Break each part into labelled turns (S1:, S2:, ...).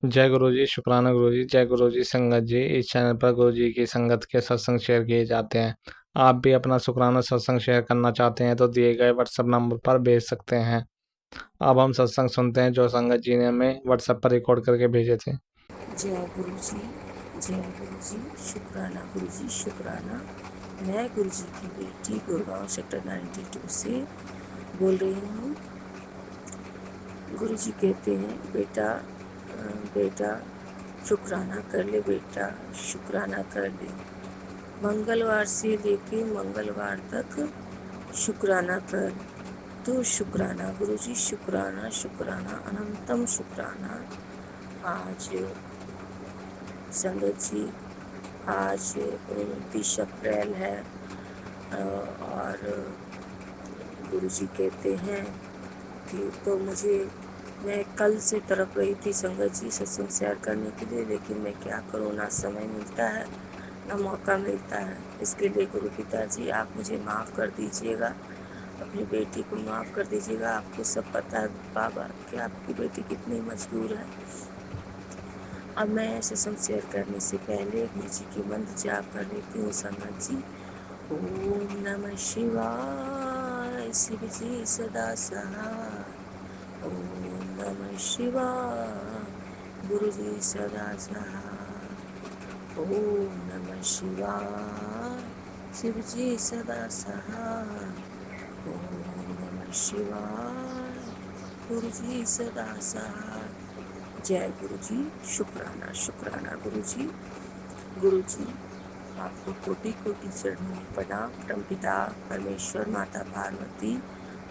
S1: जय गुरु जी, शुक्राना गुरु जी। जय गुरु जी। संगत जी, इस चैनल पर गुरु जी की संगत के सत्संग शेयर किए जाते हैं। आप भी अपना शुक्राना सत्संग शेयर करना चाहते हैं तो दिए गए व्हाट्सएप नंबर पर भेज सकते हैं। अब हम सत्संग सुनते हैं जो संगत जी ने हमें व्हाट्सएप पर रिकॉर्ड करके भेजे थे।
S2: जय गुरु जी, जय गुरु जी, शुक्राना गुरु जी, शुक्राना। मैं गुरु जी की बेटी गुड़गांव सेक्टर 92 से बोल रही हूँ। गुरु जी कहते हैं बेटा शुक्राना कर ले, बेटा शुक्राना कर ले। मंगलवार से लेके मंगलवार तक शुक्राना कर। तो शुक्राना गुरु जी, शुक्राना शुक्राना अनंतम शुक्राना। आज संगत जी, आज 29 अप्रैल है और गुरु जी कहते हैं कि तो मैं कल से तड़प रही थी संगत जी सत्संग शेयर करने के लिए, लेकिन मैं क्या करूँ, ना समय मिलता है ना मौका मिलता है। इसके लिए गुरु पिताजी आप मुझे माफ़ कर दीजिएगा, अपनी बेटी को माफ़ कर दीजिएगा। आपको सब पता है बाबा कि आपकी बेटी कितनी मजबूर है। अब मैं सत्संग शेयर करने से पहले गुरु जी की मंत्र जाप कर लेती हूँ संगत जी। ओम नमः शिवाय, शिव जी सदा सहाय। ओम नमः शिवाय, गुरु जी सदा सहाय। ओम नमः शिवाय, शिव जी सदा सहाय। ओम नमः शिवाय, गुरु जी सदा सहाय। जय गुरु जी, शुक्राना शुक्राना गुरु जी। गुरु जी, आपको कोटि कोटि चरणों में प्रणाम। परमपिता परमेश्वर, माता पार्वती,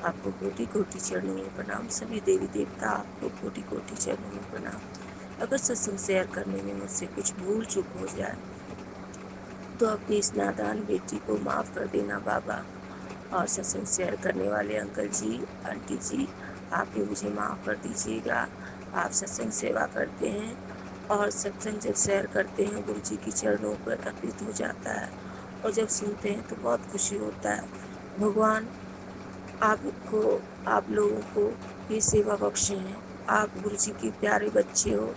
S2: आपको कोटि कोटि चरणों में प्रणाम। सभी देवी देवता, आपको कोटि कोटि चरणों में प्रणाम। अगर सत्संग शेयर करने में मुझसे कुछ भूल चूक हो जाए तो अपनी इस नादान बेटी को माफ़ कर देना बाबा। और सत्संग शेयर करने वाले अंकल जी, आंटी जी, आप भी मुझे माफ़ कर दीजिएगा। आप सत्संग सेवा करते हैं और सत्संग जब शेयर करते हैं गुरु जी के चरणों पर अर्पित हो जाता है, और जब सुनते हैं तो बहुत खुशी होता है। भगवान आप लोगों को ये सेवा बख्शे हैं। आप गुरु जी के प्यारे बच्चे हो,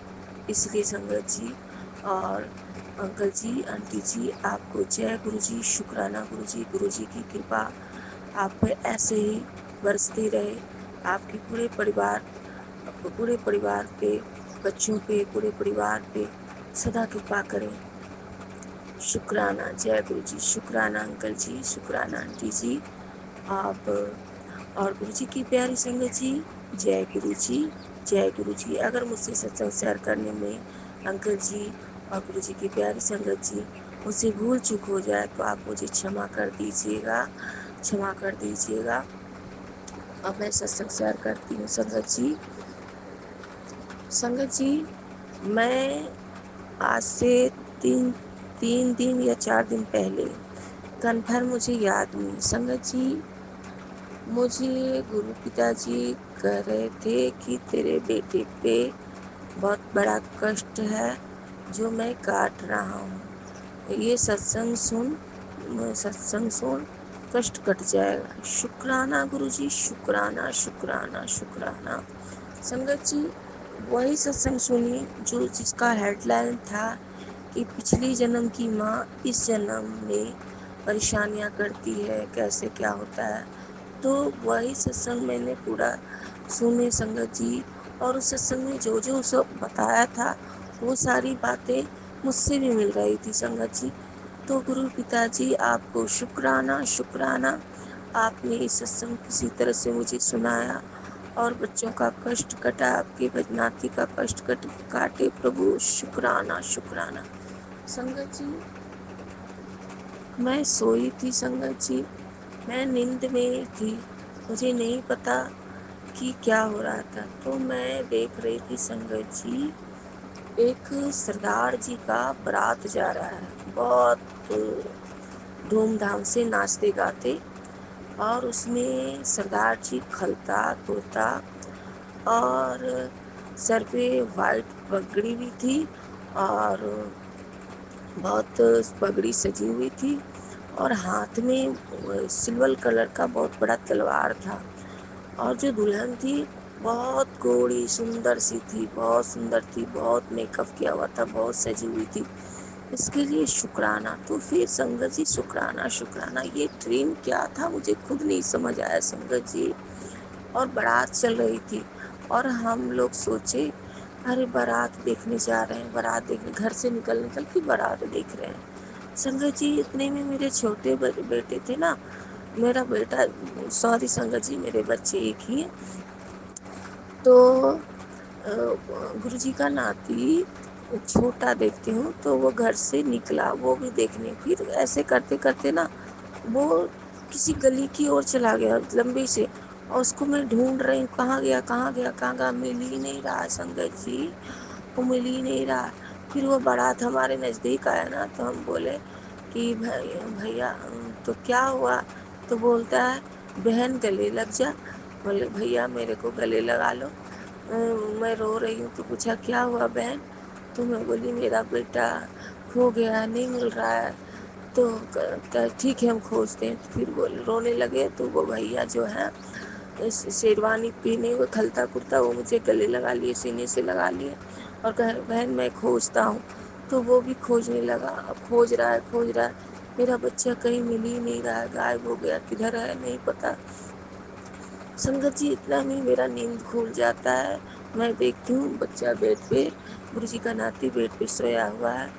S2: इसलिए संगत जी और अंकल जी, आंटी जी, आपको जय गुरु जी, शुक्राना गुरु जी। गुरु जी की कृपा आप पे ऐसे ही बरसती रहे। आपके पूरे परिवार पे, बच्चों पे, पूरे परिवार पे सदा कृपा करें। शुक्राना। जय गुरु जी, शुक्राना अंकल जी, शुक्राना आंटी जी। आप और गुरु जी की प्यारी संगत जी, जय गुरु जी, जय गुरु जी। अगर मुझसे सत्संग शेयर करने में अंकल जी और गुरु जी की प्यारी संगत जी मुझसे भूल चूक हो जाए तो आप मुझे क्षमा कर दीजिएगा, क्षमा कर दीजिएगा। अब मैं सत्संग शेयर करती हूँ संगत जी। संगत जी, मैं आज से तीन तीन दिन या 4 दिन पहले, कन्फर्म मुझे याद नहीं संगत जी, मुझे गुरु पिताजी कह रहे थे कि तेरे बेटे पे बहुत बड़ा कष्ट है जो मैं काट रहा हूँ। ये सत्संग सुन, कष्ट कट जाएगा। शुक्राना गुरु जी, शुक्राना शुक्राना शुक्राना। संगत जी, वही सत्संग सुनिए जो जिसका हेडलाइन था कि पिछली जन्म की माँ इस जन्म में परेशानियाँ करती है, कैसे क्या होता है। तो वही सत्संग मैंने पूरा सुने संगत जी, और उस सत्संग में जो जो सब बताया था वो सारी बातें मुझसे भी मिल रही थी संगत जी। तो गुरु पिताजी आपको शुक्राना शुक्राना। आपने इस सत्संग किसी तरह से मुझे सुनाया और बच्चों का कष्ट कटा, आपके नाती का कष्ट काटे प्रभु। शुक्राना शुक्राना। संगत जी, मैं सोई थी संगत जी, मैं नींद में थी, मुझे नहीं पता कि क्या हो रहा था। तो मैं देख रही थी संगत जी, एक सरदार जी का बारात जा रहा है, बहुत धूमधाम से नाचते गाते, और उसमें सरदार जी खलता कुर्ता और सर पे वाइट पगड़ी भी थी, और बहुत पगड़ी सजी हुई थी, और हाथ में सिल्वर कलर का बहुत बड़ा तलवार था। और जो दुल्हन थी बहुत गोरी सुंदर सी थी, बहुत सुंदर थी, बहुत मेकअप किया हुआ था, बहुत सजी हुई थी। इसके लिए शुक्राना। तो फिर संगत जी शुक्राना शुक्राना, ये ड्रीम क्या था मुझे खुद नहीं समझ आया संगत जी। और बारात चल रही थी और हम लोग सोचे अरे बारात देखने जा रहे हैं, बारात देखने घर से निकल के बारात देख रहे हैं। संगत जी इतने में मेरे छोटे बेटे थे ना, मेरा बेटा, सॉरी संगत जी मेरे बच्चे एक ही हैं, तो गुरुजी का नाती छोटा देखती हूँ तो वो घर से निकला, वो भी देखने। फिर ऐसे करते करते ना वो किसी गली की ओर चला गया लंबी से, और उसको मैं ढूंढ रही हूँ कहाँ गया कहाँ गया कहाँ गया, मिल ही नहीं रहा संगत जी, वो मिल ही नहीं रहा। फिर वो बारात हमारे नज़दीक आया ना, तो हम बोले कि भैया तो क्या हुआ, तो बोलता है बहन गले लग जा। बोले भैया मेरे को गले लगा लो। मैं रो रही हूँ तो पूछा क्या हुआ बहन, तो मैं बोली मेरा बेटा खो गया, नहीं मिल रहा है। तो ठीक है हम खोजते हैं। फिर बोले रोने लगे, तो वो भैया जो है शेरवानी पहने हुए खलता कुर्ता, वो मुझे गले लगा लिए, सीने से लगा लिए और कहे बहन मैं खोजता हूँ। तो वो भी खोजने लगा, अब खोज रहा है, मेरा बच्चा कहीं मिल ही नहीं रहा है, गायब हो गया, किधर है नहीं पता। संगत जी इतना में मेरा नींद खुल जाता है, मैं देखती हूँ बच्चा बेड पे, गुरुजी का नाती बेड पे सोया हुआ है,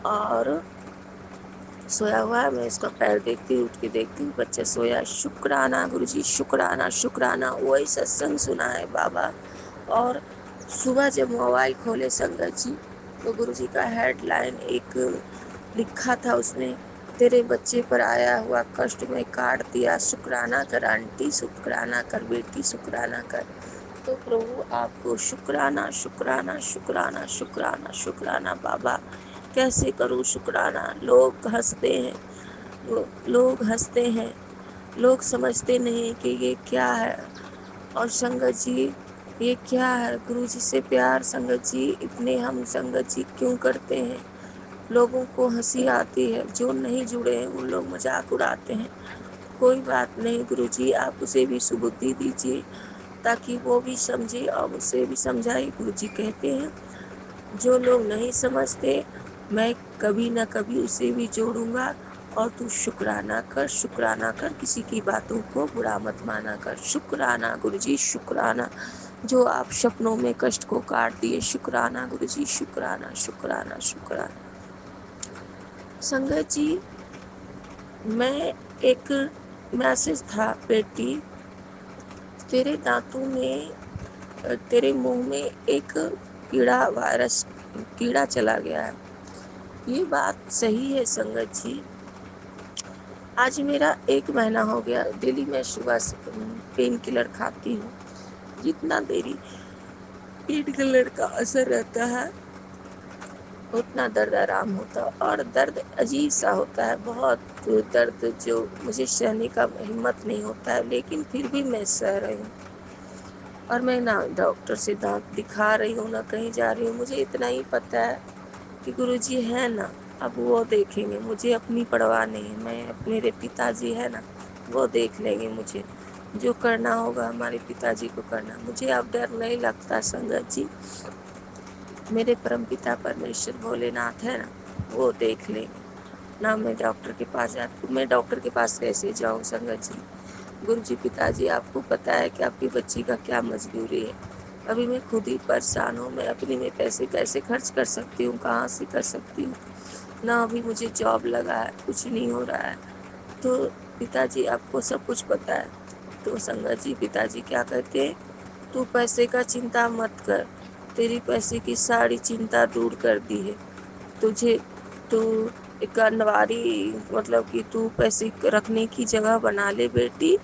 S2: और सोया हुआ है, मैं इसका पैर देखती हूँ, उठ के देखती हूँ बच्चा सोया। शुक्राना गुरुजी, शुक्राना शुक्राना, वही सत्संग सुना है बाबा। और सुबह जब मोबाइल खोले संगत जी, तो गुरुजी का हेडलाइन एक लिखा था उसमें, तेरे बच्चे पर आया हुआ कष्ट में काट दिया, शुक्राना कर आंटी, शुक्राना कर बेटी, शुक्राना कर। तो प्रभु आपको शुक्राना शुक्राना शुक्राना शुक्राना शुक्राना बाबा, कैसे करूँ शुक्राना। लोग हंसते हैं, लोग हंसते हैं, लोग समझते नहीं कि ये क्या है। और संगत जी ये क्या है, गुरु जी से प्यार संगत जी इतने हम संगत जी क्यों करते हैं। लोगों को हंसी आती है, जो नहीं जुड़े हैं उन लोग मजाक उड़ाते हैं। कोई बात नहीं गुरु जी, आप उसे भी सुबुद्धि दीजिए ताकि वो भी समझे और उसे भी समझाए। गुरु जी कहते हैं जो लोग नहीं समझते मैं कभी ना कभी उसे भी जोड़ूंगा, और तू शुक्राना कर, शुक्राना कर, किसी की बातों को बुरा मत माना कर। शुक्राना गुरुजी शुक्राना, जो आप सपनों में कष्ट को काट दिए, शुक्राना गुरुजी शुक्राना शुक्राना शुक्राना। संगत जी मैं एक मैसेज था, बेटी तेरे दांतों में, तेरे मुंह में एक कीड़ा चला गया है। ये बात सही है संगत जी। आज मेरा 1 महीना हो गया, डेली मैं सुबह से पेन किलर खाती हूँ। जितना देरी पेन किलर का असर रहता है उतना दर्द आराम होता है, और दर्द अजीब सा होता है, बहुत दर्द जो मुझे सहने का हिम्मत नहीं होता है, लेकिन फिर भी मैं सह रही हूँ। और मैं ना डॉक्टर से दांत दिखा रही हूँ ना कहीं जा रही हूँ। मुझे इतना ही पता है कि गुरुजी है ना, अब वो देखेंगे, मुझे अपनी परवाह नहीं है। मेरे पिताजी है ना, वो देख लेंगे मुझे, जो करना होगा हमारे पिताजी को करना। मुझे अब डर नहीं लगता संगत जी, मेरे परमपिता परमेश्वर भोलेनाथ है ना, वो देख लेंगे ना। मैं डॉक्टर के पास जाती, मैं डॉक्टर के पास कैसे जाऊँ संगत जी। गुरुजी पिताजी आपको पता है कि आपकी बच्ची का क्या मजबूरी है। अभी मैं खुद ही परेशान हूँ, मैं अपने में पैसे कैसे खर्च कर सकती हूँ, कहाँ से कर सकती हूँ ना। अभी मुझे जॉब लगा है, कुछ नहीं हो रहा है। तो पिताजी आपको सब कुछ पता है। तो संगत जी पिताजी क्या कहते हैं, तू पैसे का चिंता मत कर, तेरी पैसे की सारी चिंता दूर कर दी है तुझे। तू एक अनवारी, मतलब कि तू पैसे रखने की जगह बना ले बेटी।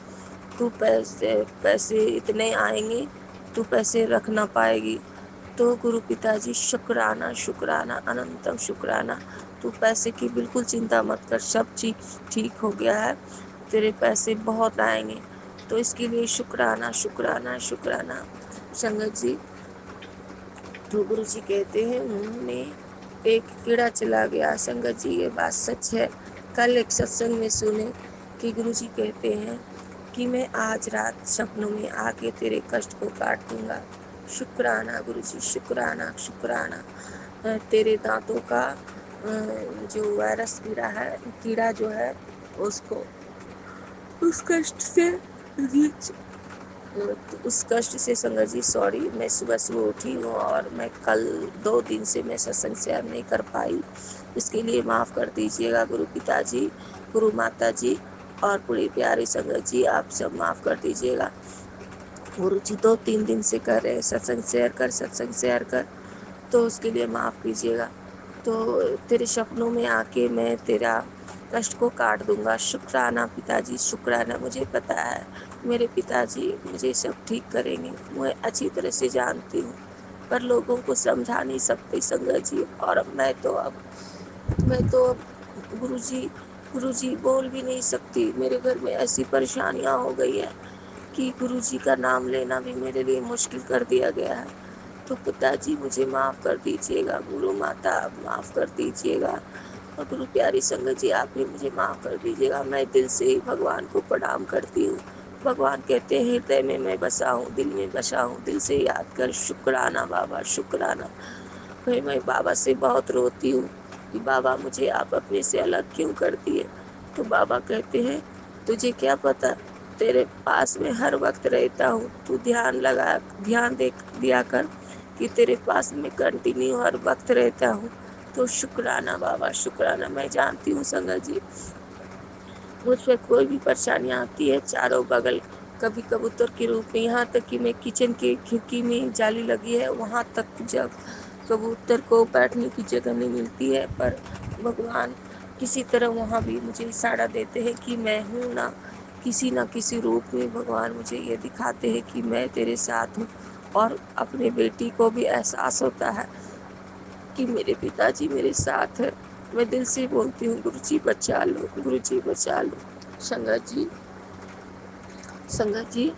S2: तू पैसे पैसे इतने आएंगे, तू पैसे रख ना पाएगी। तो गुरु पिताजी शुक्राना शुक्राना अनंतम शुक्राना, तू पैसे की बिल्कुल चिंता मत कर, सब चीज ठीक हो गया है, तेरे पैसे बहुत आएंगे। तो इसके लिए शुक्राना शुक्राना शुक्राना। संगत जी तो गुरु जी कहते हैं मुंह में एक कीड़ा चला गया। संगत जी ये बात सच है। कल एक सत्संग में सुने कि गुरु जी कहते हैं कि मैं आज रात सपनों में आके तेरे कष्ट को काट दूंगा। शुक्राना गुरुजी, शुक्राना शुक्राना। तेरे दांतों का जो वायरस कीड़ा जो है उसको उस कष्ट से उस कष्ट से संगत जी सॉरी, मैं सुबह सुबह उठी हूँ और मैं कल 2 दिन से मैं सत्संग शेयर नहीं कर पाई, इसके लिए माफ़ कर दीजिएगा गुरु पिताजी, गुरु माता जी और पूरी प्यारी संगत जी, आप सब माफ़ कर दीजिएगा। गुरु जी 2-3 दिन से कह रहे हैं सत्संग शेयर कर, तो उसके लिए माफ़ कीजिएगा। तो तेरे सपनों में आके मैं तेरा कष्ट को काट दूंगा। शुक्राना पिताजी, शुक्राना। मुझे पता है मेरे पिताजी मुझे सब ठीक करेंगे, मैं अच्छी तरह से जानती हूँ, पर लोगों को समझा नहीं सकती संगत जी। और अब मैं तो गुरुजी बोल भी नहीं सकती। मेरे घर में ऐसी परेशानियाँ हो गई है कि गुरुजी का नाम लेना भी मेरे लिए मुश्किल कर दिया गया है। तो पिताजी मुझे माफ़ कर दीजिएगा, गुरु माता माफ़ कर दीजिएगा और गुरु प्यारी संगत जी आप भी मुझे माफ़ कर दीजिएगा। मैं दिल से ही भगवान को प्रणाम करती हूँ। भगवान कहते हैं हृदय में मैं बसा हूँ, दिल में बसा हूँ, दिल से याद कर। शुक्राना बाबा, शुक्राना। फिर मैं बाबा से बहुत रोती हूँ कि बाबा मुझे आप अपने से अलग क्यों कर दिए। तो बाबा कहते हैं तुझे क्या पता, तेरे पास में हर वक्त रहता हूँ, तू ध्यान दे दिया कर कि तेरे पास में कंटिन्यू हर वक्त रहता हूँ। तो शुक्राना बाबा, शुक्राना। मैं जानती हूँ संगत जी मुझ पर कोई भी परेशानी आती है चारों बगल, कभी कबूतर के रूप में, यहाँ तक कि मैं किचन की खिड़की में जाली लगी है वहाँ तक जब कबूतर को बैठने की जगह नहीं मिलती है, पर भगवान किसी तरह वहाँ भी मुझे इशारा देते हैं कि मैं हूँ ना किसी रूप में भगवान मुझे ये दिखाते हैं कि मैं तेरे साथ हूँ। और अपने बेटी को भी एहसास होता है कि मेरे पिताजी मेरे साथ है। मैं दिल से बोलती हूँ गुरुजी बचा लो, गुरुजी बचा लो। संगत जी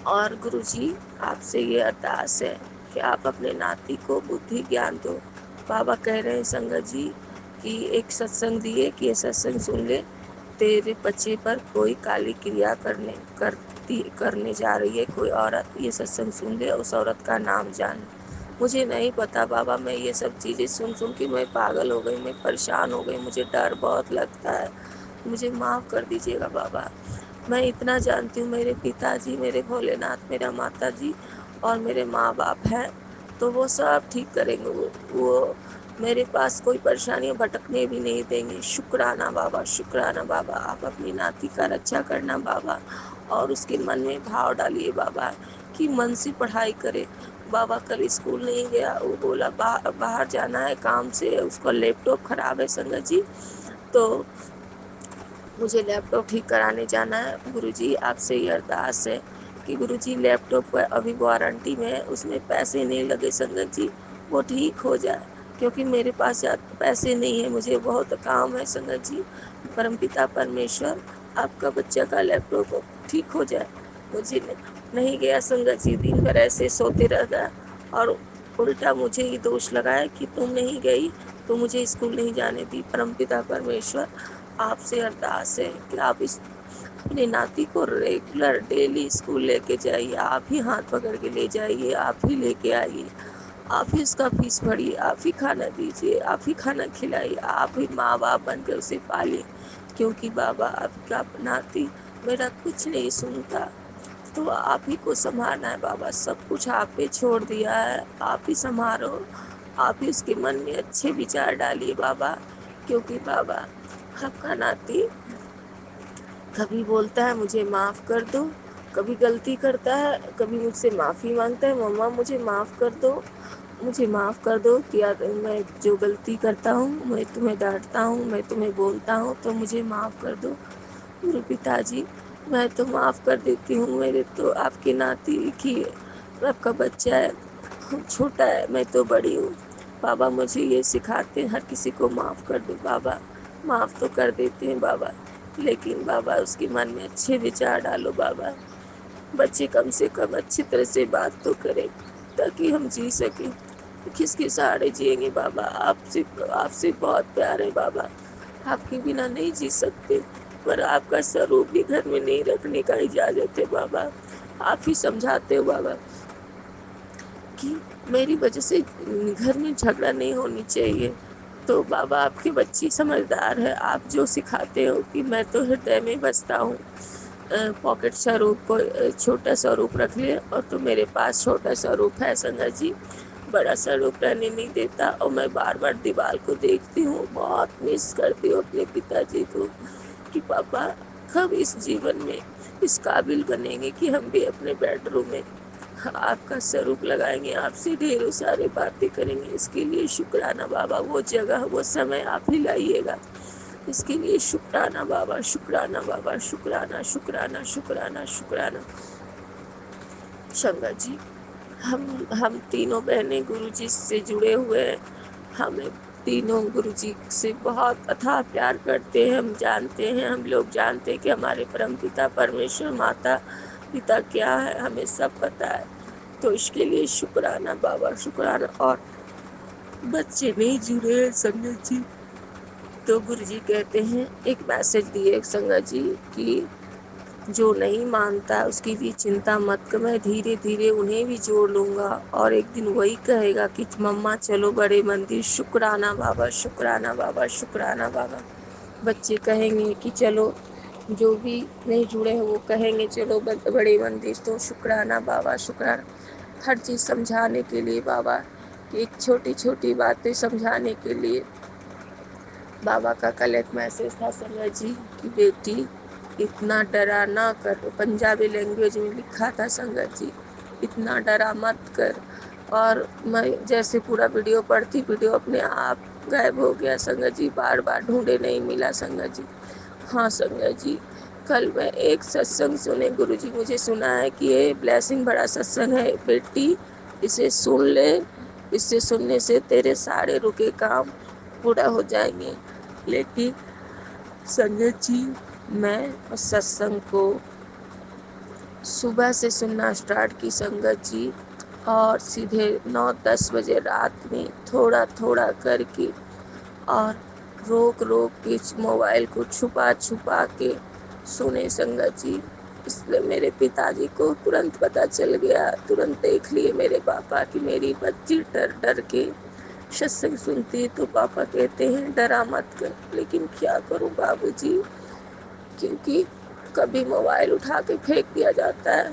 S2: और गुरुजी आपसे ये अरदास है कि आप अपने नाती को बुद्धि ज्ञान दो। बाबा कह रहे हैं संगत जी कि एक सत्संग दिए कि ये सत्संग सुन ले, तेरे बच्चे पर कोई काली क्रिया करने जा रही है कोई औरत, ये सत्संग सुन ले, उस औरत का नाम जान। मुझे नहीं पता बाबा, मैं ये सब चीज़ें सुन सुन के मैं पागल हो गई, मैं परेशान हो गई, मुझे डर बहुत लगता है, मुझे माफ़ कर दीजिएगा बाबा। मैं इतना जानती हूँ मेरे पिताजी, मेरे भोलेनाथ, मेरा माता जी और मेरे माँ बाप हैं, तो वो सब ठीक करेंगे। वो मेरे पास कोई परेशानी भटकने भी नहीं देंगे। शुक्राना बाबा, शुक्राना बाबा। आप अपनी नाती का रक्षा करना बाबा और उसके मन में भाव डालिए बाबा कि मन से पढ़ाई करे। बाबा कल स्कूल नहीं गया, वो बोला बाहर जाना है काम से, उसका लैपटॉप खराब है संगत जी, तो मुझे लैपटॉप ठीक कराने जाना है। गुरुजी आपसे ये अरदास है कि गुरुजी लैपटॉप पर अभी वारंटी में है, उसमें पैसे नहीं लगे संगत जी, वो ठीक हो जाए, क्योंकि मेरे पास पैसे नहीं है, मुझे बहुत काम है संगत जी। परमपिता परमेश्वर आपका बच्चा का लैपटॉप ठीक हो जाए। मुझे नहीं गया संगत जी, दिन भर ऐसे सोते रह गया और उल्टा मुझे ही दोष लगाया कि तुम नहीं गई तो मुझे स्कूल नहीं जाने दी। परमपिता परमेश्वर आपसे अरदास है कि आप अपने नाती को रेगुलर डेली स्कूल लेके जाइए, आप ही हाथ पकड़ के ले जाइए, आप ही लेके आइए, आप ही उसका फीस भरिए, आप ही खाना दीजिए, आप ही खाना खिलाइए, आप ही माँ बाप बनकर उसे पालिए, क्योंकि बाबा आपका नाती मेरा कुछ नहीं सुनता, तो आप ही को संभालना है बाबा। सब कुछ आप पे छोड़ दिया है, आप ही संभालो, आप ही उसके मन में अच्छे विचार डालिए बाबा, क्योंकि बाबा आपका नाती कभी बोलता है मुझे माफ़ कर दो, कभी गलती करता है, कभी मुझसे माफ़ी मांगता है, मम्मा मुझे माफ़ कर दो, मुझे माफ़ कर दो कि यार मैं जो गलती करता हूँ, मैं तुम्हें डांटता हूँ, मैं तुम्हें बोलता हूँ, तो मुझे माफ़ कर दो। गुरु पिताजी मैं तो माफ़ कर देती हूँ, मेरे तो आपके नाती की आपका बच्चा है, छोटा है, मैं तो बड़ी हूँ। बाबा मुझे ये सिखाते हैं हर किसी को माफ़ कर दो बाबा। माफ़ तो कर देते हैं बाबा, लेकिन बाबा उसके मन में अच्छे विचार डालो बाबा। बच्चे कम से कम अच्छी तरह से बात तो करें ताकि हम जी सकें। किसके सहारे जिएंगे बाबा, आपसे आपसे बहुत प्यार है बाबा, आपके बिना नहीं जी सकते। पर आपका स्वरूप भी घर में नहीं रखने का इजाज़त है बाबा। आप ही समझाते हो बाबा कि मेरी वजह से घर में झगड़ा नहीं होनी चाहिए। तो बाबा आपकी बच्ची समझदार है, आप जो सिखाते हो कि मैं तो हृदय में बसता हूँ, पॉकेट स्वरूप को छोटा स्वरूप रख ले, और तो मेरे पास छोटा स्वरूप है संगत जी, बड़ा स्वरूप रहने नहीं देता। और मैं बार बार दीवार को देखती हूँ, बहुत मिस करती हूँ अपने पिताजी को कि पापा कब इस जीवन में इस काबिल बनेंगे कि हम भी अपने बेडरूम में आपका स्वरूप लगाएंगे, आपसे ढेरों सारी बातें करेंगे। इसके लिए शुक्राना बाबा, वो जगह वो समय आप ही लाइएगा। इसके लिए शुक्राना बाबा, शुक्राना बाबा, शुक्राना शुक्राना शुक्राना शुक्राना। शंकर जी, हम तीनों बहनें गुरुजी से जुड़े हुए हैं। हमें तीनों गुरुजी से बहुत अथाह प्यार करते हैं। हम जानते हैं, हम लोग जानते हैं कि हमारे परम पिता परमेश्वर माता पिता क्या है, हमें सब पता है। तो इसके लिए शुक्राना बाबा, शुक्राना। और बच्चे नहीं जुड़े हैं संगत जी, तो गुरुजी कहते हैं, एक मैसेज दिए संगत जी कि जो नहीं मानता उसकी भी चिंता मत कर, मैं धीरे धीरे उन्हें भी जोड़ लूँगा, और एक दिन वही कहेगा कि मम्मा चलो बड़े मंदिर। शुक्राना बाबा, शुक्राना बाबा, शुक्राना बाबा। बच्चे कहेंगे कि चलो, जो भी नहीं जुड़े हैं वो कहेंगे चलो बड़े मंदिर। तो शुक्राना बाबा, शुक्राना। हर चीज़ समझाने के लिए बाबा, कि एक छोटी छोटी बातें समझाने के लिए बाबा का कल एक मैसेज था संगत जी कि बेटी इतना डरा ना कर। पंजाबी लैंग्वेज में लिखा था संगत जी, इतना डरा मत कर। और मैं जैसे पूरा वीडियो पढ़ती, वीडियो अपने आप गायब हो गया संगत जी, बार बार ढूंढे नहीं मिला संगत जी। हाँ संगत जी, कल मैं एक सत्संग सुने, गुरुजी मुझे सुना है कि ये ब्लेसिंग बड़ा सत्संग है बेटी, इसे सुन ले, इसे सुनने से तेरे सारे रुके काम पूरा हो जाएंगे। लेकिन संगत जी, मैं उस सत्संग को सुबह से सुनना स्टार्ट की संगत जी, और सीधे 9-10 बजे रात में थोड़ा थोड़ा करके, और रोक रोक के मोबाइल को छुपा छुपा के सुने संगत जी। इसलिए मेरे पिताजी को तुरंत पता चल गया, तुरंत देख लिए मेरे पापा कि मेरी बच्ची डर डर के सत्संग सुनती है। तो पापा कहते हैं डरा मत कर, लेकिन क्या करूं बाबूजी, क्योंकि कभी मोबाइल उठा के फेंक दिया जाता है।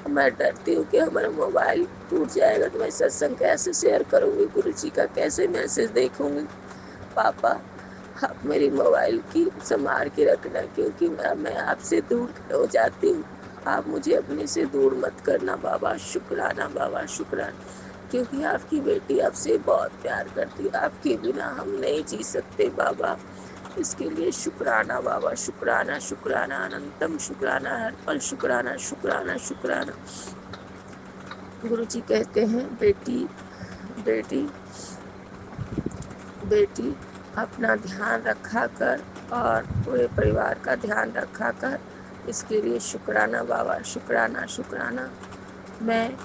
S2: मैं डरती हूँ कि हमारा मोबाइल टूट जाएगा तो मैं सत्संग कैसे शेयर करूँगी, गुरुजी का कैसे मैसेज देखूँगी। पापा, आप मेरी मोबाइल की संभाल के रखना, क्योंकि मैं आपसे दूर हो जाती हूँ। आप मुझे अपने से दूर मत करना बाबा। शुक्राना बाबा, शुक्राना, क्योंकि आपकी बेटी आपसे बहुत प्यार करती है, आपके बिना हम नहीं जी सकते बाबा। इसके लिए शुक्राना बाबा, शुक्राना शुक्राना, अनंतम शुक्राना, हर पल शुक्राना शुक्राना शुक्राना। गुरुजी कहते हैं बेटी बेटी बेटी अपना ध्यान रखा कर, और पूरे परिवार का ध्यान रखा कर। इसके लिए शुक्राना बाबा, शुक्राना शुक्राना। मैं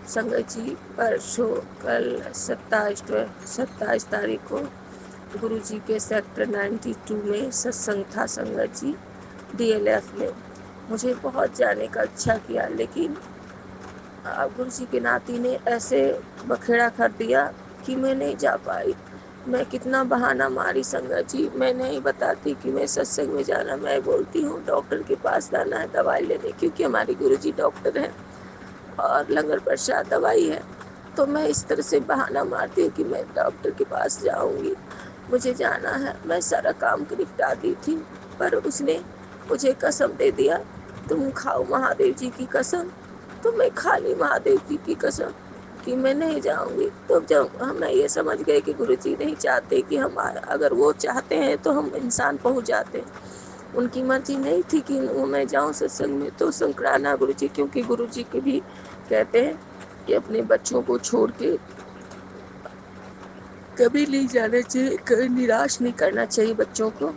S2: संगत जी परसों कल 27 तारीख को गुरुजी के सेक्टर 92 में सत्संग था संगत जी, DLF में। मुझे बहुत जाने का इच्छा किया, लेकिन गुरुजी के नाती ने ऐसे बखेड़ा कर दिया कि मैं नहीं जा पाई। मैं कितना बहाना मारी संगत जी, मैं नहीं बताती कि मैं सत्संग में जाना, मैं बोलती हूँ डॉक्टर के पास जाना है दवाई लेने, क्योंकि हमारे गुरुजी डॉक्टर हैं और लंगर प्रसाद दवाई है। तो मैं इस तरह से बहाना मारती हूँ कि मैं डॉक्टर के पास जाऊँगी, मुझे जाना है। मैं सारा काम निपटा दी थी, पर उसने मुझे कसम दे दिया, तुम खाओ महादेव जी की कसम। तो मैं खा ली महादेव जी की कसम कि मैं नहीं जाऊंगी। तो जब हम ये समझ गए कि गुरुजी नहीं चाहते कि हम, अगर वो चाहते हैं तो हम इंसान पहुंच जाते हैं, उनकी मर्जी नहीं थी कि मैं जाऊं सत्संग में। तो शुक्राना गुरुजी, क्योंकि गुरुजी के भी कहते हैं कि अपने बच्चों को छोड़ के कभी नहीं जाना चाहिए, कभी निराश नहीं करना चाहिए बच्चों को।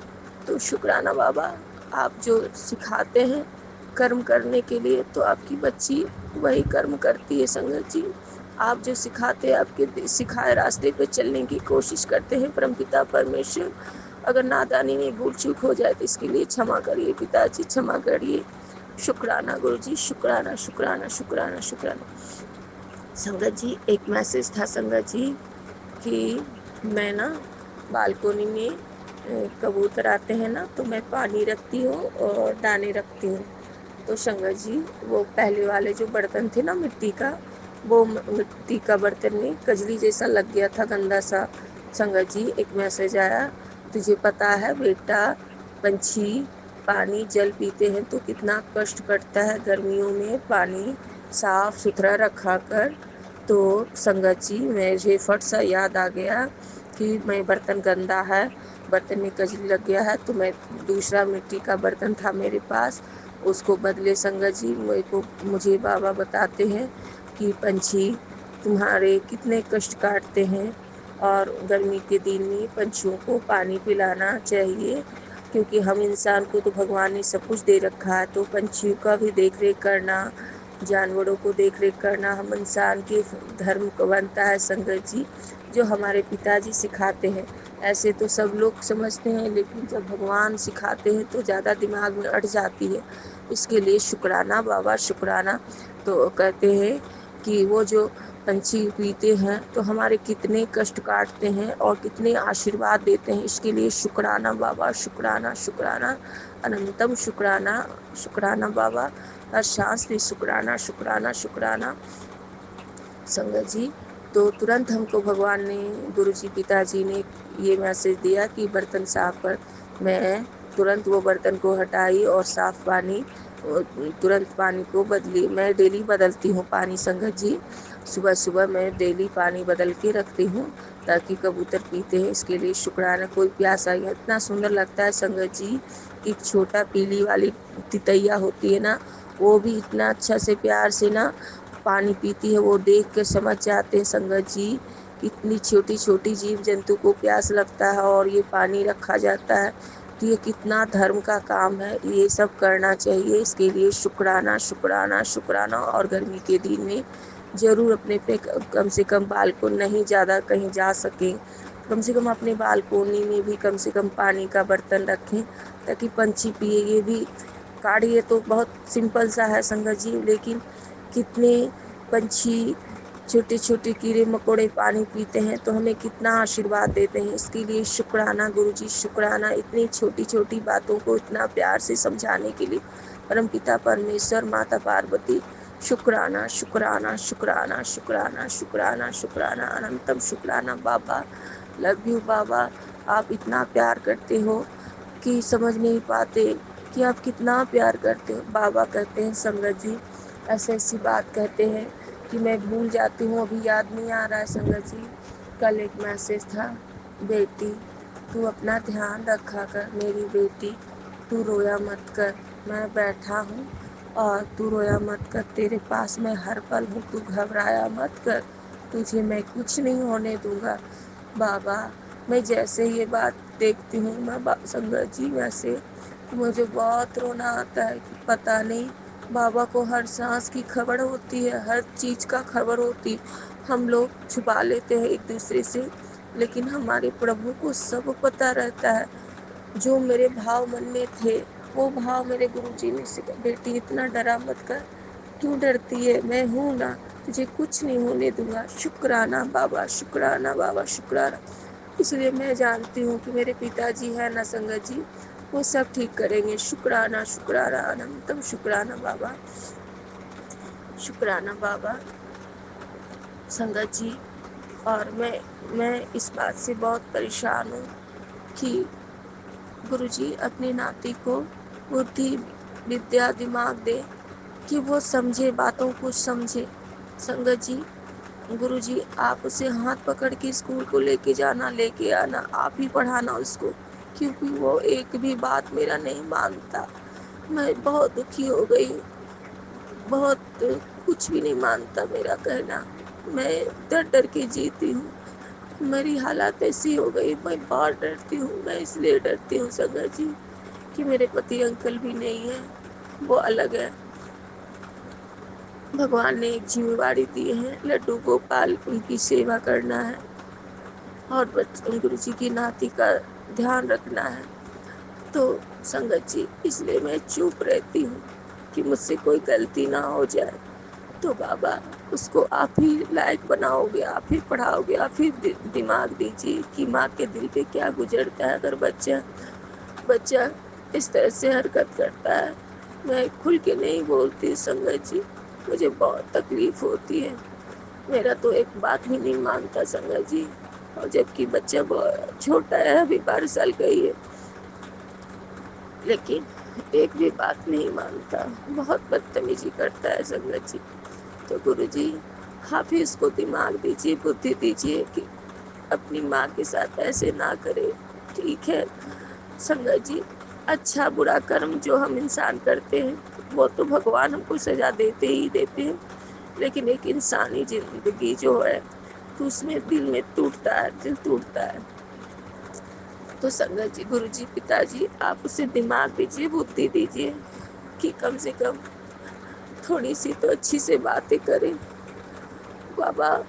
S2: तो शुक्राना बाबा, आप जो सिखाते हैं कर्म करने के लिए, तो आपकी बच्ची वही कर्म करती है संगत जी। आप जो सिखाते हैं, आपके सिखाए रास्ते पे चलने की कोशिश करते हैं परमपिता परमेश्वर, अगर नादानी में भूल चूक हो जाए तो इसके लिए क्षमा करिए पिताजी, क्षमा करिए। शुक्राना गुरुजी, शुक्राना शुक्राना शुक्राना शुक्राना। संगत जी, एक मैसेज था संगत जी कि मैं ना बालकोनी में कबूतर आते हैं ना, तो मैं पानी रखती हूँ और दाने रखती हूँ। तो संगत जी, वो पहले वाले जो बर्तन थे ना मिट्टी का, वो मिट्टी का बर्तन में कजली जैसा लग गया था, गंदा सा। संगत जी, एक मैसेज आया, तुझे पता है बेटा, पंछी पानी जल पीते हैं तो कितना कष्ट कटता है गर्मियों में, पानी साफ सुथरा रखा कर। तो संगत जी, मुझे फट सा याद आ गया कि मैं बर्तन गंदा है, बर्तन में कजली लग गया है, तो मैं दूसरा मिट्टी का बर्तन था मेरे पास, उसको बदले संगत जी। मुझे बाबा बताते हैं कि पंछी तुम्हारे कितने कष्ट काटते हैं, और गर्मी के दिन में पंछियों को पानी पिलाना चाहिए, क्योंकि हम इंसान को तो भगवान ने सब कुछ दे रखा है, तो पंछियों का भी देख रेख करना, जानवरों को देख रेख करना हम इंसान के धर्म को बनता है संगत जी, जो हमारे पिताजी सिखाते हैं। ऐसे तो सब लोग समझते हैं, लेकिन जब भगवान सिखाते हैं तो ज़्यादा दिमाग में अट जाती है। इसके लिए शुक्राना बाबा, शुक्राना। तो कहते हैं कि वो जो पंछी पीते हैं तो हमारे कितने कष्ट काटते हैं और कितने आशीर्वाद देते हैं, इसके लिए शुक्राना बाबा, शुक्राना शुक्राना, अनंतम शुक्राना, शुक्राना बाबा, हर सांस पे शुक्राना शुक्राना शुक्राना। संगत जी, तो तुरंत हमको भगवान ने, गुरुजी पिताजी ने ये मैसेज दिया कि बर्तन साफ कर। मैं तुरंत वो बर्तन को हटाई और साफ पानी, तुरंत पानी को बदली। मैं डेली बदलती हूँ पानी संगत जी, सुबह सुबह मैं डेली पानी बदल के रखती हूँ ताकि कबूतर पीते हैं, इसके लिए शुक्राना। कोई प्यासा है, इतना सुंदर लगता है संगत जी, एक छोटा पीली वाली तितैया होती है ना, वो भी इतना अच्छा से प्यार से ना पानी पीती है, वो देख कर समझ जाते हैं संगत जी, कितनी छोटी छोटी जीव जंतु को प्यास लगता है और ये पानी रखा जाता है, तो ये कितना धर्म का काम है, ये सब करना चाहिए। इसके लिए शुक्राना शुक्राना शुक्राना। और गर्मी के दिन में ज़रूर अपने पे कम से कम बालकोनी, नहीं ज़्यादा कहीं जा सकें, कम से कम अपने बालकोनी में भी कम से कम पानी का बर्तन रखें ताकि पंछी पिए। ये भी कार्य ये तो बहुत सिंपल सा है संगत जी, लेकिन कितने पंछी, छोटे छोटे कीड़े मकोड़े पानी पीते हैं तो हमें कितना आशीर्वाद देते हैं। इसके लिए शुक्राना गुरुजी, शुक्राना, इतनी छोटी छोटी बातों को इतना प्यार से समझाने के लिए। परमपिता परमेश्वर, माता पार्वती, शुक्राना शुक्राना शुक्राना शुक्राना शुक्राना शुक्राना, अनंतम शुक्राना बाबा। लव यू बाबा, आप इतना प्यार करते हो कि समझ नहीं पाते कि आप कितना प्यार करते हो। बाबा कहते हैं संगत जी, ऐसी ऐसी बात कहते हैं कि मैं भूल जाती हूँ, अभी याद नहीं आ रहा है संगत जी। कल एक मैसेज था, बेटी तू अपना ध्यान रखा कर, मेरी बेटी तू रोया मत कर, मैं बैठा हूँ और तू रोया मत कर, तेरे पास मैं हर पल हूँ, तू घबराया मत कर, तुझे मैं कुछ नहीं होने दूँगा। बाबा, मैं जैसे ये बात देखती हूँ मैं संगत जी, वैसे मुझे बहुत रोना आता है कि पता नहीं, बाबा को हर सांस की खबर होती है, हर चीज़ का खबर होती, हम लोग छुपा लेते हैं एक दूसरे से, लेकिन हमारे प्रभु को सब पता रहता है। जो मेरे भाव मन में थे वो भाव मेरे गुरुजी ने सिखाया, बेटी इतना डरा मत कर, क्यों डरती है, मैं हूँ ना, तुझे कुछ नहीं होने दूंगा। शुक्राना बाबा, शुक्राना बाबा, शुक्राना। इसलिए मैं जानती हूँ कि मेरे पिताजी हैं ना संगत जी, वो सब ठीक करेंगे। शुक्राना शुक्राना, अनंतम शुक्राना बाबा, शुक्राना बाबा संगत जी। और मैं इस बात से बहुत परेशान हूँ कि गुरुजी अपने नाती को बुद्धि विद्या दिमाग दे कि वो समझे, बातों को समझे संगत जी। गुरुजी, आप उसे हाथ पकड़ के स्कूल को लेके जाना, लेके आना, आप ही पढ़ाना उसको, क्योंकि वो एक भी बात मेरा नहीं मानता। मैं बहुत दुखी हो गई, बहुत, कुछ भी नहीं मानता मेरा कहना, मैं डर डर के जीती हूँ, मेरी हालत ऐसी हो गई, मैं बहुत डरती हूँ। मैं इसलिए डरती हूँ संगत जी कि मेरे पति अंकल भी नहीं है, वो अलग है। भगवान ने एक जिम्मेवारी दी है, लड्डू गोपाल उनकी सेवा करना है और गुरु जी की नाती का ध्यान रखना है। तो संगत जी इसलिए मैं चुप रहती हूँ कि मुझसे कोई गलती ना हो जाए। तो बाबा उसको आप ही लायक बनाओगे, आप ही पढ़ाओगे, आप ही दिमाग दीजिए कि माँ के दिल पे क्या गुजरता है अगर बच्चा इस तरह से हरकत करता है। मैं खुल के नहीं बोलती संगत जी, मुझे बहुत तकलीफ होती है। मेरा तो एक बात ही नहीं मानता संगत जी, और जबकि बच्चा बहुत छोटा है, अभी 12 साल का ही है, लेकिन एक भी बात नहीं मानता, बहुत बदतमीजी करता है संगत जी। तो गुरु जी आप ही उसको दिमाग दीजिए, बुद्धि दीजिए कि अपनी माँ के साथ ऐसे ना करे। ठीक है संगत जी, अच्छा बुरा कर्म जो हम इंसान करते हैं वो तो भगवान हमको सजा देते ही देते हैं, लेकिन एक इंसानी जिंदगी जो है तो उसमें दिल में टूटता है, दिल टूटता है। तो संगत जी, गुरु जी, पिताजी आप उसे दिमाग दीजिए, बुद्धि दीजिए कि कम से कम थोड़ी सी तो अच्छी से बातें करें। बाबा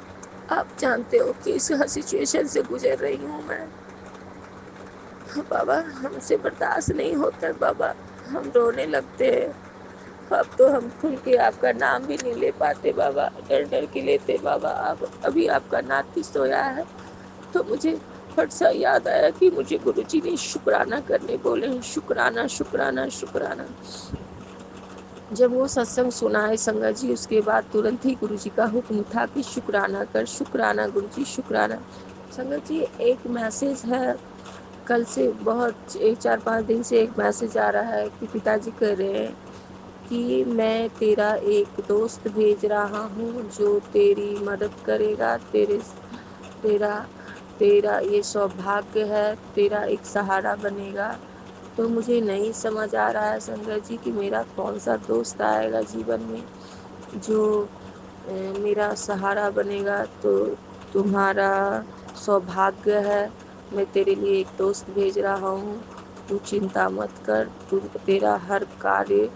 S2: आप जानते हो कि इस सिचुएशन से गुजर रही हूँ मैं। बाबा हमसे बर्दाश्त नहीं होता बाबा, हम रोने लगते हैं। अब तो हम खुल के आपका नाम भी नहीं ले पाते बाबा, डर डर के लेते बाबा। आप अभी आपका नाती सोया है तो मुझे फट सा याद आया कि मुझे गुरुजी ने शुक्राना करने बोले हैं, शुक्राना शुक्राना शुक्राना। जब वो सत्संग सुना है संगत जी, उसके बाद तुरंत ही गुरुजी का हुक्म था कि शुक्राना कर, शुक्राना गुरुजी शुक्राना। संगत जी एक मैसेज है, कल से बहुत 4-5 दिन से एक मैसेज आ रहा है कि पिताजी कह रहे हैं कि मैं तेरा एक दोस्त भेज रहा हूँ जो तेरी मदद करेगा, तेरा तेरा ये सौभाग्य है, तेरा एक सहारा बनेगा। तो मुझे नहीं समझ आ रहा है संगत जी कि मेरा कौन सा दोस्त आएगा जीवन में जो मेरा सहारा बनेगा। तो तुम्हारा सौभाग्य है, मैं तेरे लिए एक दोस्त भेज रहा हूँ, तू चिंता मत कर, तेरा हर कार्य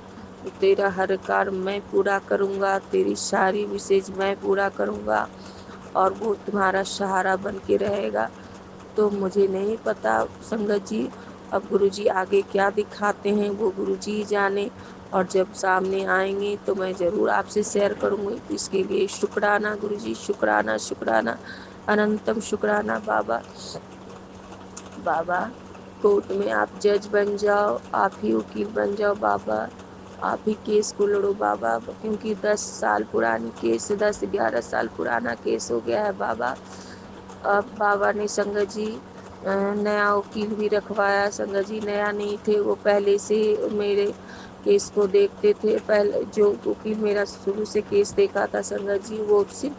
S2: मैं पूरा करूँगा, तेरी सारी विशेष मैं पूरा करूँगा और वो तुम्हारा सहारा बन के रहेगा। तो मुझे नहीं पता संगत जी, अब गुरुजी आगे क्या दिखाते हैं वो गुरुजी ही जाने, और जब सामने आएंगे तो मैं ज़रूर आपसे शेयर करूँगी। इसके लिए शुक्राना गुरुजी, शुक्राना शुक्राना, अनंतम शुक्राना बाबा। बाबा कोर्ट में आप जज बन जाओ, आप ही वकील बन जाओ बाबा, आप ही केस को लड़ो बाबा, क्योंकि 10 साल पुरानी केस, 10-11 साल पुराना केस हो गया है बाबा। अब बाबा ने संगत जी नया वकील भी रखवाया। संगत जी नया नहीं थे, वो पहले से मेरे केस को देखते थे। पहले जो वकील मेरा शुरू से केस देखा था संगत जी, वो सिर्फ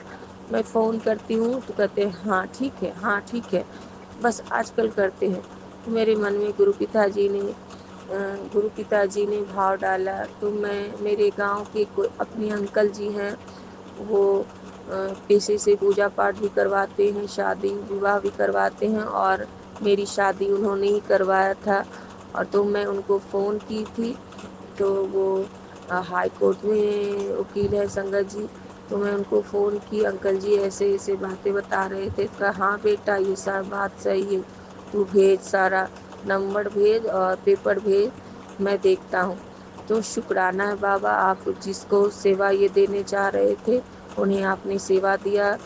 S2: मैं फ़ोन करती हूँ तो कहते हैं हाँ ठीक है, हाँ ठीक है, बस आजकल करते हैं। तो मेरे मन में गुरु पिताजी ने भाव डाला। तो मैं, मेरे गांव के कोई अपने अंकल जी हैं, वो पेशे से पूजा पाठ भी करवाते हैं, शादी विवाह भी करवाते हैं, और मेरी शादी उन्होंने ही करवाया था। और तो मैं उनको फ़ोन की थी, तो वो हाई कोर्ट में वकील है संगत जी। तो मैं उनको फ़ोन की, अंकल जी ऐसे ऐसे बातें बता रहे थे। कहा हाँ बेटा ये सब बात सही है, तू भेज, सारा नंबर भेज और पेपर भेज, मैं देखता हूँ। तो शुक्राना है बाबा, आप जिसको सेवा ये देने चाह रहे थे उन्हें आपने सेवा दिया,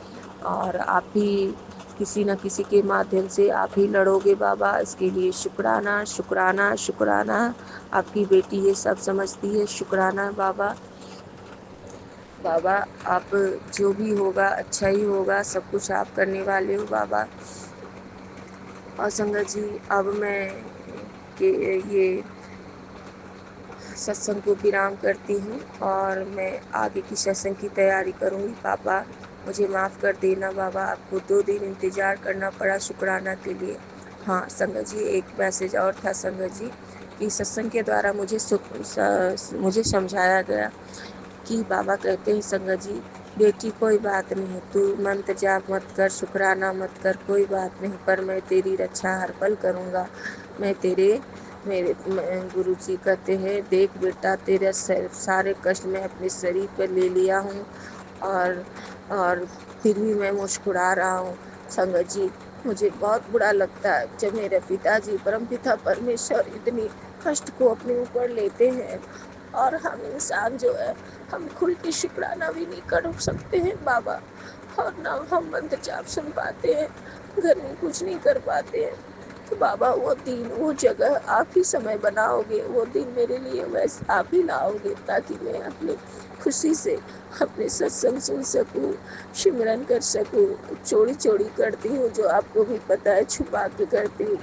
S2: और आप ही किसी न किसी के माध्यम से आप ही लड़ोगे बाबा। इसके लिए शुक्राना शुक्राना शुक्राना, आपकी बेटी ये सब समझती है। शुक्राना बाबा। बाबा आप जो भी होगा अच्छा ही होगा, सब कुछ आप करने वाले हो बाबा। और संगत जी अब मैं के ये सत्संग को विराम करती हूँ और मैं आगे की सत्संग की तैयारी करूँगी। पापा मुझे माफ़ कर देना बाबा, आपको 2 दिन इंतज़ार करना पड़ा शुक्राना के लिए। हाँ संगत जी एक मैसेज और था संगत जी, कि सत्संग के द्वारा मुझे समझाया गया कि बाबा कहते हैं संगत जी, बेटी कोई बात नहीं, तू मंत्र जाप मत कर, शुक्राना मत कर, कोई बात नहीं, पर मैं तेरी रक्षा हर पल करूँगा। मैं तेरे मेरे गुरु जी कहते हैं देख बेटा, तेरे सारे कष्ट मैं अपने शरीर पर ले लिया हूँ, और फिर भी मैं मुस्कुरा रहा हूँ संगत जी। मुझे बहुत बुरा लगता है जब मेरे पिताजी परमपिता परमेश्वर इतनी कष्ट को अपने ऊपर लेते हैं और हम इंसान जो है हम खुल के शुक्राना भी नहीं कर सकते हैं बाबा, और ना हम मंत्र जाप सुन पाते हैं, घर में कुछ नहीं कर पाते हैं। तो बाबा वो दिन वो जगह आप ही समय बनाओगे, वो दिन मेरे लिए वैसे आप ही लाओगे ताकि मैं अपनी खुशी से अपने सत्संग सुन सकूं, सिमरन कर सकूं। चोरी चोरी करती हूँ जो आपको भी पता है, छुपा के करती हूँ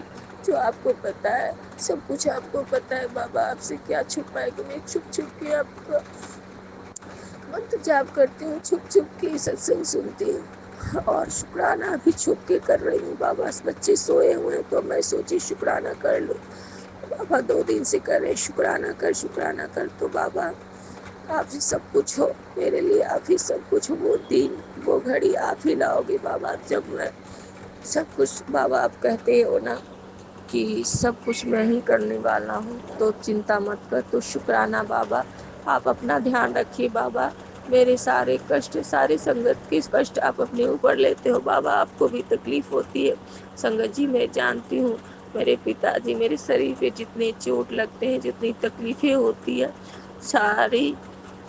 S2: जो आपको पता है, सब कुछ आपको पता है बाबा, आपसे क्या छुपाए कि मैं छुप छुप के आपका मंत्र जाप करती हूँ, छुप छुप के सत्संग सुनती हूँ और शुक्राना भी छुप के कर रही हूँ बाबा। बच्चे सोए हुए हैं तो मैं सोची शुक्राना कर लूँ। बाबा 2 दिन से कर रहे शुक्राना कर। तो बाबा आप ही सब कुछ हो मेरे लिए, आप ही सब कुछ हो। वो दिन वो घड़ी आप ही लाओगे बाबा जब मैं सब कुछ, बाबा आप कहते हो ना कि सब कुछ मैं ही करने वाला हूँ तो चिंता मत कर। तो शुक्राना बाबा, आप अपना ध्यान रखिए बाबा। मेरे सारे कष्ट, सारी संगत के कष्ट आप अपने ऊपर लेते हो बाबा, आपको भी तकलीफ होती है। संगत जी मैं जानती हूँ, मेरे पिताजी मेरे शरीर पे जितने चोट लगते हैं, जितनी तकलीफें होती है, सारी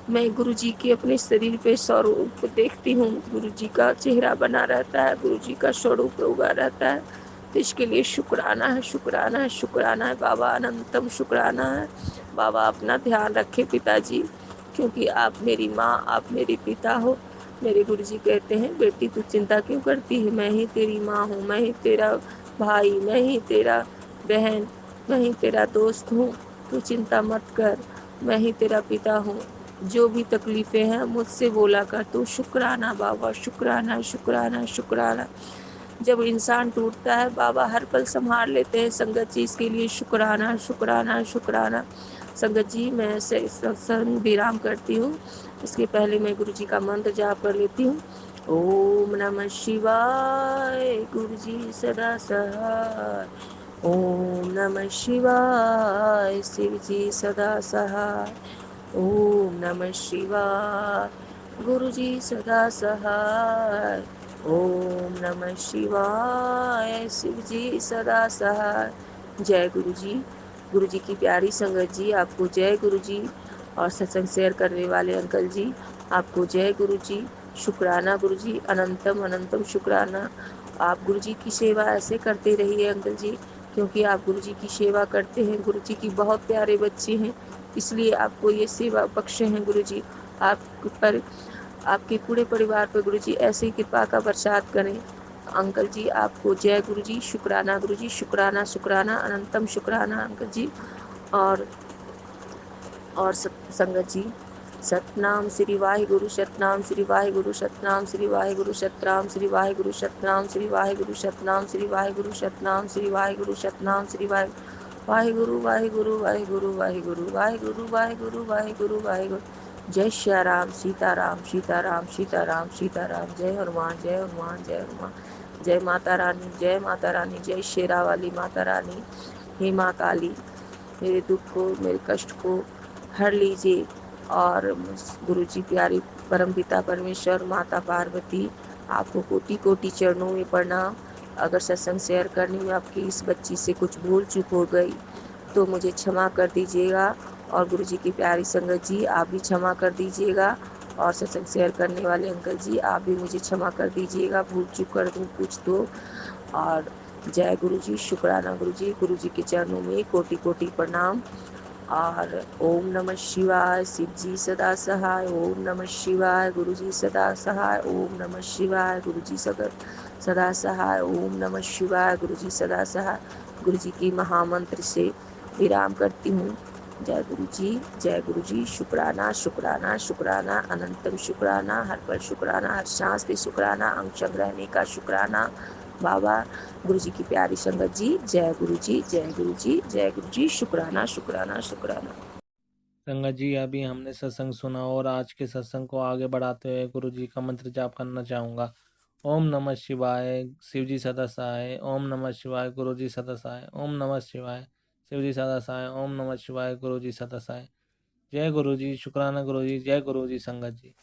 S2: मैं गुरुजी के अपने शरीर पे स्वरूप देखती हूँ। गुरुजी का चेहरा बना रहता है, गुरुजी का स्वरूप उगा रहता है। तो इसके लिए शुक्राना है, शुक्राना है, शुक्राना है बाबा, अनंतम शुक्राना है बाबा। अपना ध्यान रखे पिताजी, क्योंकि आप मेरी माँ, आप मेरे पिता हो। मेरे गुरुजी कहते हैं बेटी तू चिंता क्यों करती है, मैं ही तेरी माँ हूँ, मैं ही तेरा भाई, मैं ही तेरा बहन, मैं ही तेरा दोस्त हूँ। तू चिंता मत कर, मैं ही तेरा पिता हूँ। जो भी तकलीफ़ें हैं मुझसे बोला कर। तू शुक्राना बाबा, शुक्राना, शुक्राना, शुक्राना। जब इंसान टूटता है बाबा हर पल संभाल लेते हैं संगत जी, इसके लिए शुक्राना, शुक्राना, शुक्राना। संगत जी मैं सत्संग विराम करती हूँ, इसके पहले मैं गुरु जी का मंत्र जाप कर लेती हूँ। ओम नमः शिवाय, गुरु जी सदा सहाय। ओम नमः शिवाय, शिव जी सदा सहाय। ओम नमः शिवाय, गुरु जी सदा सहाय। ओम नमः शिवाय, शिव जी सदा सहाय। जय गुरु जी। गुरु जी की प्यारी संगत जी आपको जय गुरु जी, और सत्संग शेयर करने वाले अंकल जी आपको जय गुरु जी। शुक्राना गुरु जी, अनंतम अनंतम शुक्राना। आप गुरु जी की सेवा ऐसे करते रहिए अंकल जी, क्योंकि आप गुरु जी की सेवा करते हैं, गुरु जी की बहुत प्यारे बच्चे हैं, इसलिए आपको ये सेवा बख्शे हैं गुरु जी। आप पर, आपके पूरे परिवार पर गुरु जी ऐसी कृपा का बरसात करें। अंकल जी आपको जय गुरु जी, शुक्राना गुरु जी, शुक्राना शुक्राना, अनंतम शुक्राना अंकल जी। और संगत जी, सतनाम श्री वाहिगुरु, सतनाम श्री वाहिगुरु, सतनाम श्री वाहिगुरु, सतनाम श्री वाहिगुरु, सतनाम श्री वाहिगुरु, सतनाम श्री वाहिगुरु, सतनाम श्री वाहिगुरु, सतनाम श्री वाहिगुरु, वाहिगुरु, वाहिगुरु, वाहिगुरु, वाहिगुरु, वाहिगुरु, वाहिगुरु, वाहिगुरु। जय श्री राम, सीताराम, सीताराम, सीताराम, सीताराम। जय हनुमान, जय हनुमान, जय हनुमान। जय माता रानी, जय माता रानी, जय शेरा वाली माता रानी। हे माँ काली, मेरे दुख को, मेरे कष्ट को हर लीजिए। और गुरु जी प्यारी परमपिता परमेश्वर, माता पार्वती, आपको कोटि कोटि चरणों में प्रणाम। अगर सत्संग शेयर करने में आपकी इस बच्ची से कुछ भूल चूक हो गई तो मुझे क्षमा कर दीजिएगा, और गुरु जी की प्यारी संगत जी आप भी क्षमा कर दीजिएगा, और सत्संग शेयर करने वाले अंकल जी आप भी मुझे क्षमा कर दीजिएगा, भूल चूक कर दूँ कुछ तो। और जय गुरु जी, शुक्राना गुरु जी के चरणों में कोटि कोटि प्रणाम। और ओम नमः शिवाय, शिव जी सदा सहाय। ओम नमः शिवाय, गुरु जी सदा सहाय। ओम नमः शिवाय, गुरु जी सदा सहाय। ओम नमः शिवाय, गुरु जी सदा सहाय। गुरु जी की महामंत्र से विराम करती हूँ। जय गुरु जी, जय गुरु जी। शुक्राना शुक्राना शुक्राना, अनंतम शुक्राना, हर पल शुक्राना, हर सांस पे शुक्राना, अंग संग रहने का शुक्राना बाबा। गुरु जी की प्यारी संगत जी, जय गुरु जी, जय गुरु जी, जय गुरु जी। शुक्राना शुक्राना शुक्राना।
S1: संगत जी अभी हमने सत्संग सुना और आज के सत्संग को आगे बढ़ाते हुए गुरु जी का मंत्र जाप करना चाहूँगा। ओम नमः शिवाय, शिव जी सदा सहाय। ओम नमः शिवाय, गुरु जी सदा सहाय। ओम नमः शिवाय, शिव जी सदा सहाय। ओम नमः शिवाय, गुरु जी सदा सहाय। जय गुरु जी, शुक्राना गुरु जी, जय गुरु जी संगत जी।